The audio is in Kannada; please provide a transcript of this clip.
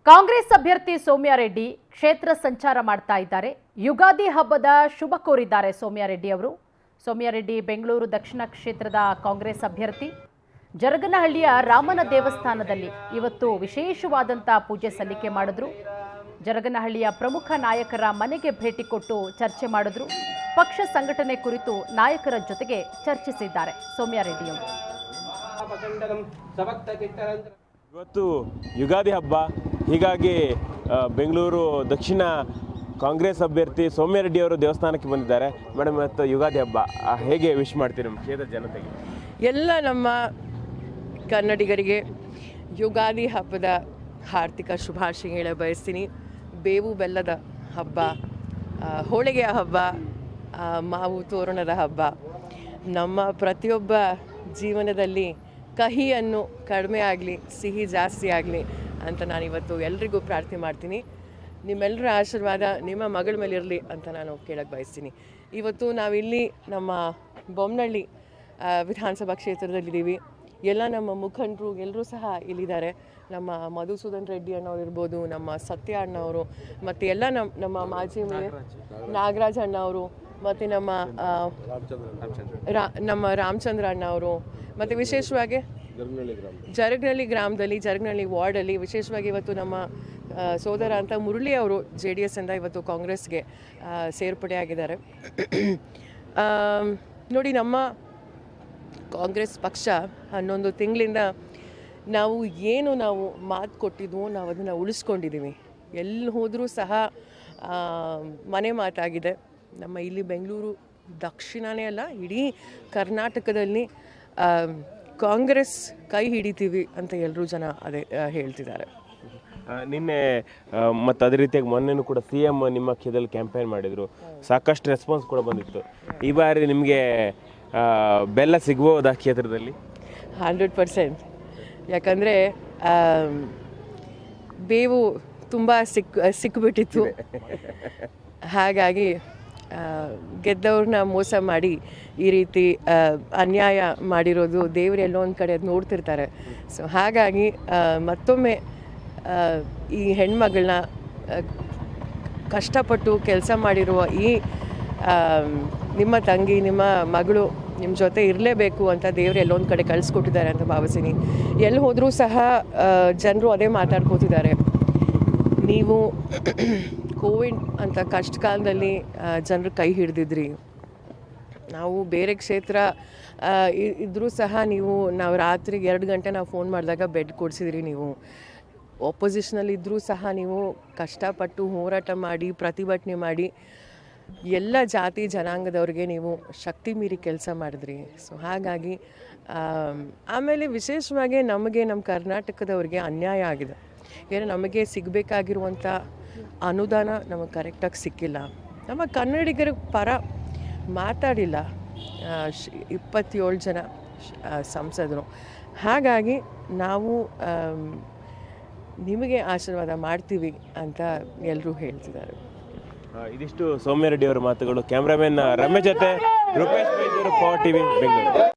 ಕಾಂಗ್ರೆಸ್ ಅಭ್ಯರ್ಥಿ ಸೌಮ್ಯ ರೆಡ್ಡಿ ಕ್ಷೇತ್ರ ಸಂಚಾರ ಮಾಡ್ತಾ ಇದ್ದಾರೆ. ಯುಗಾದಿ ಹಬ್ಬದ ಶುಭ ಕೋರಿದ್ದಾರೆ ಸೌಮ್ಯ ರೆಡ್ಡಿ ಅವರು. ಸೌಮ್ಯ ರೆಡ್ಡಿ ಬೆಂಗಳೂರು ದಕ್ಷಿಣ ಕ್ಷೇತ್ರದ ಕಾಂಗ್ರೆಸ್ ಅಭ್ಯರ್ಥಿ. ಜರಗನಹಳ್ಳಿಯ ರಾಮನ ದೇವಸ್ಥಾನದಲ್ಲಿ ಇವತ್ತು ವಿಶೇಷವಾದಂಥ ಪೂಜೆ ಸಲ್ಲಿಕೆ ಮಾಡಿದ್ರು. ಜರಗನಹಳ್ಳಿಯ ಪ್ರಮುಖ ನಾಯಕರ ಮನೆಗೆ ಭೇಟಿ ಕೊಟ್ಟು ಚರ್ಚೆ ಮಾಡಿದ್ರು. ಪಕ್ಷ ಸಂಘಟನೆ ಕುರಿತು ನಾಯಕರ ಜೊತೆಗೆ ಚರ್ಚಿಸಿದ್ದಾರೆ ಸೌಮ್ಯ ರೆಡ್ಡಿ ಅವರು. ಇವತ್ತು ಯುಗಾದಿ ಹಬ್ಬ, ಹೀಗಾಗಿ ಬೆಂಗಳೂರು ದಕ್ಷಿಣ ಕಾಂಗ್ರೆಸ್ ಅಭ್ಯರ್ಥಿ ಸೌಮ್ಯ ರೆಡ್ಡಿ ಅವರು ದೇವಸ್ಥಾನಕ್ಕೆ ಬಂದಿದ್ದಾರೆ. ಮೇಡಮ್, ಇವತ್ತು ಯುಗಾದಿ ಹಬ್ಬ ಹೇಗೆ ವಿಶ್ ಮಾಡ್ತೀರಿ ನಮ್ಮ ಕ್ಷೇತ್ರದ ಜನತೆಗೆ? ಎಲ್ಲ ನಮ್ಮ ಕನ್ನಡಿಗರಿಗೆ ಯುಗಾದಿ ಹಬ್ಬದ ಹಾರ್ದಿಕ ಶುಭಾಶಯಗಳ ಬಯಸ್ತೀನಿ. ಬೇವು ಬೆಲ್ಲದ ಹಬ್ಬ, ಹೋಳಿಗೆಯ ಹಬ್ಬ, ಮಾವು ತೋರಣದ ಹಬ್ಬ. ನಮ್ಮ ಪ್ರತಿಯೊಬ್ಬ ಜೀವನದಲ್ಲಿ ಕಹಿಯನ್ನು ಕಡಿಮೆ ಆಗಲಿ, ಸಿಹಿ ಜಾಸ್ತಿ ಆಗಲಿ ಅಂತ ನಾನಿವತ್ತು ಎಲ್ರಿಗೂ ಪ್ರಾರ್ಥನೆ ಮಾಡ್ತೀನಿ. ನಿಮ್ಮೆಲ್ಲರ ಆಶೀರ್ವಾದ ನಿಮ್ಮ ಮಗಳ ಮೇಲೆ ಇರಲಿ ಅಂತ ನಾನು ಕೇಳಕ್ಕೆ ಬಯಸ್ತೀನಿ. ಇವತ್ತು ನಾವಿಲ್ಲಿ ನಮ್ಮ ಬೊಮ್ಮನಹಳ್ಳಿ ವಿಧಾನಸಭಾ ಕ್ಷೇತ್ರದಲ್ಲಿದ್ದೀವಿ. ಎಲ್ಲ ನಮ್ಮ ಮುಖಂಡರು ಎಲ್ಲರೂ ಸಹ ಇಲ್ಲಿದ್ದಾರೆ. ನಮ್ಮ ಮಧುಸೂದನ್ ರೆಡ್ಡಿ ಅಣ್ಣವ್ರು ಇರ್ಬೋದು, ನಮ್ಮ ಸತ್ಯ ಅಣ್ಣವರು, ಮತ್ತು ಎಲ್ಲ ನಮ್ಮ ಮಾಜಿ ಮೇಯರ್ ನಾಗರಾಜ್ ಅಣ್ಣವರು, ಮತ್ತು ನಮ್ಮ ರಾಮಚಂದ್ರ ಅಣ್ಣವರು, ಮತ್ತು ವಿಶೇಷವಾಗಿ ಜರಗನಹಳ್ಳಿ ಗ್ರಾಮದಲ್ಲಿ, ಜರಗನಹಳ್ಳಿ ವಾರ್ಡಲ್ಲಿ ವಿಶೇಷವಾಗಿ ಇವತ್ತು ನಮ್ಮ ಸೋದರ ಅಂತ ಮುರಳಿ ಅವರು JDS ಇಂದ ಇವತ್ತು ಕಾಂಗ್ರೆಸ್ಗೆ ಸೇರ್ಪಡೆಯಾಗಿದ್ದಾರೆ. ನೋಡಿ, ನಮ್ಮ ಕಾಂಗ್ರೆಸ್ ಪಕ್ಷ 11 ತಿಂಗಳಿಂದ ನಾವು ಮಾತು ಕೊಟ್ಟಿದ್ವು, ನಾವು ಅದನ್ನು ಉಳಿಸ್ಕೊಂಡಿದ್ದೀವಿ. ಎಲ್ಲಿ ಹೋದರೂ ಸಹ ಮನೆ ಮಾತಾಗಿದೆ. ನಮ್ಮ ಇಲ್ಲಿ ಬೆಂಗಳೂರು ದಕ್ಷಿಣನೇ ಅಲ್ಲ, ಇಡೀ ಕರ್ನಾಟಕದಲ್ಲಿ ಕಾಂಗ್ರೆಸ್ ಕೈ ಹಿಡಿತೀವಿ ಅಂತ ಎಲ್ಲರೂ ಜನ ಅದೇ ಹೇಳ್ತಿದ್ದಾರೆ. ನಿನ್ನೆ ಮತ್ತು ಅದೇ ರೀತಿಯಾಗಿ ಮೊನ್ನೆನೂ ಕೂಡ CM ನಿಮ್ಮ ಕ್ಷೇತ್ರದಲ್ಲಿ ಕ್ಯಾಂಪೇನ್ ಮಾಡಿದರು. ಸಾಕಷ್ಟು ರೆಸ್ಪಾನ್ಸ್ ಕೂಡ ಬಂದಿತ್ತು. ಈ ಬಾರಿ ನಿಮಗೆ ಬೆಲ್ಲ ಸಿಗ್ಬೋದಾ ಕ್ಷೇತ್ರದಲ್ಲಿ? 100%. ಯಾಕಂದರೆ ಬೇವು ತುಂಬ ಸಿಕ್ಕಿಬಿಟ್ಟಿತ್ತು. ಹಾಗಾಗಿ ಗೆದ್ದವ್ರನ್ನ ಮೋಸ ಮಾಡಿ ಈ ರೀತಿ ಅನ್ಯಾಯ ಮಾಡಿರೋದು ದೇವರು ಎಲ್ಲೋ ಒಂದು ಕಡೆ ಅದು ನೋಡ್ತಿರ್ತಾರೆ. ಸೊ ಹಾಗಾಗಿ ಮತ್ತೊಮ್ಮೆ ಈ ಹೆಣ್ಮಗಳನ್ನ ಕಷ್ಟಪಟ್ಟು ಕೆಲಸ ಮಾಡಿರುವ ಈ ನಿಮ್ಮ ತಂಗಿ, ನಿಮ್ಮ ಮಗಳು ನಿಮ್ಮ ಜೊತೆ ಇರಲೇಬೇಕು ಅಂತ ದೇವರು ಎಲ್ಲೊಂದು ಕಡೆ ಕಳಿಸ್ಕೊಟ್ಟಿದ್ದಾರೆ ಅಂತ ಭಾವಿಸ್ತೀನಿ. ಎಲ್ಲಿ ಹೋದರೂ ಸಹ ಜನರು ಅದೇ ಮಾತಾಡ್ಕೋತಿದ್ದಾರೆ. ನೀವು ಕೋವಿಡ್ ಅಂತ ಕಷ್ಟ ಕಾಲದಲ್ಲಿ ಜನರು ಕೈ ಹಿಡಿದಿದ್ರಿ. ನಾವು ಬೇರೆ ಕ್ಷೇತ್ರ ಇದ್ದರೂ ಸಹ ನಾವು ರಾತ್ರಿಗೆ 2 ಗಂಟೆ ನಾವು ಫೋನ್ ಮಾಡಿದಾಗ ಬೆಡ್ ಕೊಡಿಸಿದ್ರಿ. ನೀವು ಆಪೋಸಿಷನಲ್ಲಿ ಇದ್ದರೂ ಸಹ ನೀವು ಕಷ್ಟಪಟ್ಟು ಹೋರಾಟ ಮಾಡಿ, ಪ್ರತಿಭಟನೆ ಮಾಡಿ, ಎಲ್ಲ ಜಾತಿ ಜನಾಂಗದವ್ರಿಗೆ ನೀವು ಶಕ್ತಿ ಮೀರಿ ಕೆಲಸ ಮಾಡಿದ್ರಿ. ಸೊ ಹಾಗಾಗಿ ಆಮೇಲೆ ವಿಶೇಷವಾಗಿ ನಮ್ಮ ಕರ್ನಾಟಕದವ್ರಿಗೆ ಅನ್ಯಾಯ ಆಗಿದೆ. ಏನೇ ನಮಗೆ ಸಿಗಬೇಕಾಗಿರುವಂಥ ಅನುದಾನ ನಮಗೆ ಕರೆಕ್ಟಾಗಿ ಸಿಕ್ಕಿಲ್ಲ. ನಮ್ಮ ಕನ್ನಡಿಗರ ಪರ ಮಾತಾಡಿಲ್ಲ 27 ಜನ ಸಂಸದರು. ಹಾಗಾಗಿ ನಾವು ನಿಮಗೆ ಆಶೀರ್ವಾದ ಮಾಡ್ತೀವಿ ಅಂತ ಎಲ್ಲರೂ ಹೇಳ್ತಿದ್ದಾರೆ. ಇದಿಷ್ಟು ಸೌಮ್ಯ ರೆಡ್ಡಿ ಅವರ ಮಾತುಗಳು. ಕ್ಯಾಮ್ರಾಮನ್ ರಮೇಶ್ ಜೊತೆ ರೂಪೇಶ್ ಬೈಜೂರು, ಪವರ್ TV, ಬೆಂಗಳೂರು.